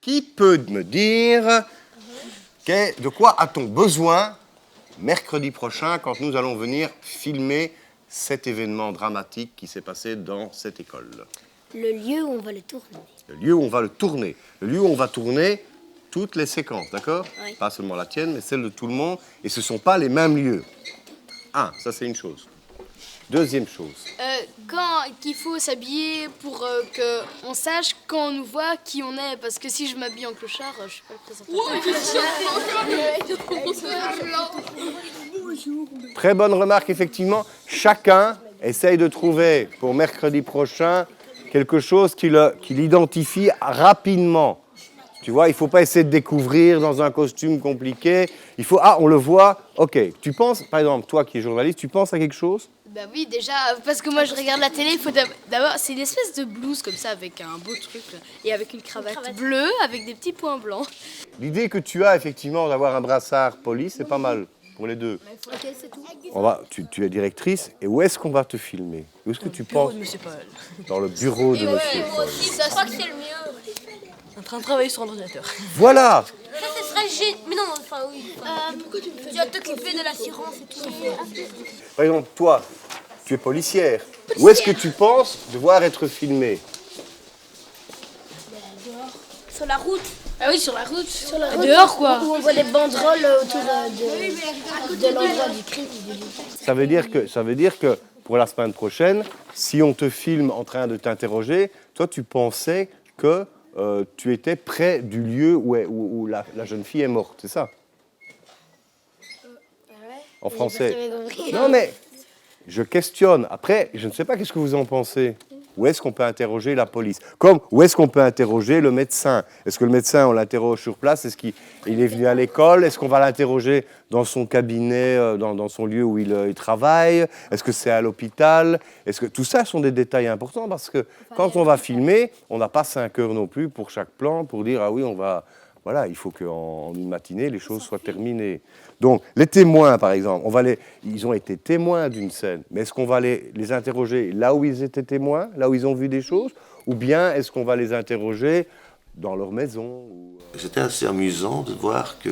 Qui peut me dire de quoi a-t-on besoin mercredi prochain quand nous allons venir filmer cet événement dramatique qui s'est passé dans cette école? Le lieu où on va le tourner. Le lieu où on va le tourner. Le lieu où on va tourner toutes les séquences, d'accord? Oui. Pas seulement la tienne, mais celle de tout le monde. Et ce ne sont pas les mêmes lieux. Ah, ça c'est une chose. Deuxième chose. Quand qu'il faut s'habiller pour qu'on sache quand on nous voit qui on est. Parce que si je m'habille en clochard, je suis pas présentateur. Très bonne remarque, effectivement. Chacun essaye de trouver pour mercredi prochain quelque chose qui l'identifie rapidement. Tu vois, il ne faut pas essayer de découvrir dans un costume compliqué. Il faut, on le voit, ok. Tu penses, par exemple, toi qui es journaliste, tu penses à quelque chose? Bah oui, déjà, parce que moi je regarde la télé, il faut d'abord, c'est une espèce de blouse comme ça avec un beau truc là, et avec une cravate bleue avec des petits points blancs. L'idée que tu as effectivement d'avoir un brassard police, c'est pas mal pour les deux. Ok, c'est tout. Tu es directrice, et où est-ce qu'on va te filmer? Où est-ce que tu penses? Dans le bureau de monsieur Paul. Je crois que c'est le mieux. En train de travailler sur un ordinateur. Voilà! Ça, ce serait génial. Mais non, enfin oui. Pourquoi tu me fais? Tu vas t'occuper de l'assurance et tout. Par exemple, toi, tu es policière. Où est-ce que tu penses devoir être filmé? Sur la route. Ah oui, sur la route. Sur la route. Dehors quoi. Où on voit des banderoles autour de l'endroit du crime. Ça veut dire que pour la semaine prochaine, si on te filme en train de t'interroger, toi, tu pensais que tu étais près du lieu où la jeune fille est morte, c'est ça? En français. Non, mais je questionne. Après, je ne sais pas qu'est-ce que vous en pensez. Où est-ce qu'on peut interroger la police? Comme où est-ce qu'on peut interroger le médecin? Est-ce que le médecin, on l'interroge sur place? Est-ce qu'il est venu à l'école? Est-ce qu'on va l'interroger dans son cabinet, dans son lieu où il travaille? Est-ce que c'est à l'hôpital? Est-ce que tout ça sont des détails importants? Parce que quand on va filmer, on n'a pas 5 heures non plus pour chaque plan pour dire ah oui, on va. Voilà, il faut qu'en une matinée, les choses soient terminées. Donc, les témoins, par exemple, ils ont été témoins d'une scène, mais est-ce qu'on va les interroger là où ils étaient témoins, là où ils ont vu des choses, ou bien est-ce qu'on va les interroger dans leur maison C'était assez amusant de voir que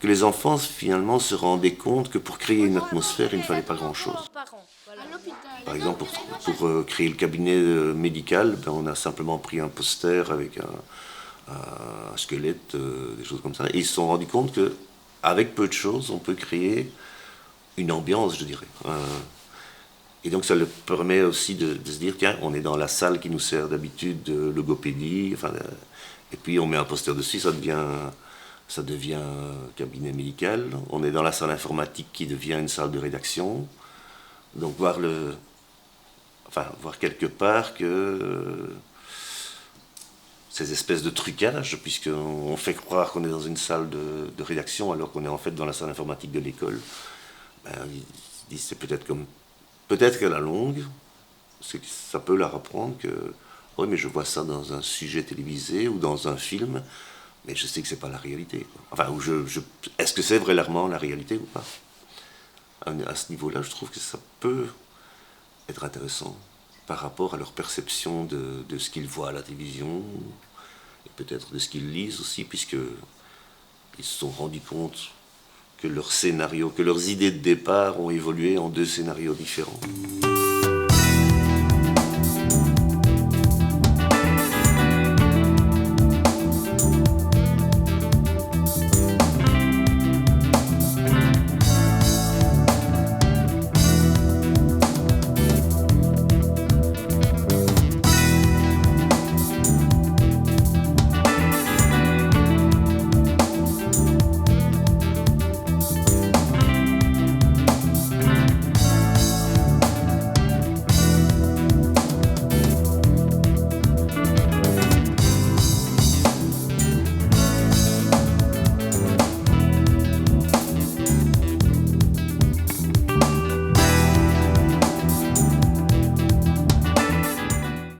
les enfants, finalement, se rendaient compte que pour créer une atmosphère, il ne fallait pas grand-chose. Par exemple, pour créer le cabinet médical, on a simplement pris un poster avec un squelette, des choses comme ça. Et ils se sont rendus compte qu'avec peu de choses, on peut créer une ambiance, je dirais. Et donc ça leur permet aussi de se dire, tiens, on est dans la salle qui nous sert d'habitude de logopédie, et puis on met un poster dessus, ça devient cabinet médical. On est dans la salle informatique qui devient une salle de rédaction. Donc voir quelque part que ces espèces de trucages, puisqu'on fait croire qu'on est dans une salle de rédaction alors qu'on est en fait dans la salle informatique de l'école. Ils disent c'est peut-être qu'à la longue, ça peut leur apprendre que oui, mais je vois ça dans un sujet télévisé ou dans un film, mais je sais que c'est pas la réalité. Enfin, est-ce que c'est vraiment la réalité ou pas? À ce niveau-là, je trouve que ça peut être intéressant par rapport à leur perception de ce qu'ils voient à la télévision, et peut-être de ce qu'ils lisent aussi, puisqu'ils se sont rendus compte que leurs idées de départ ont évolué en 2 scénarios différents.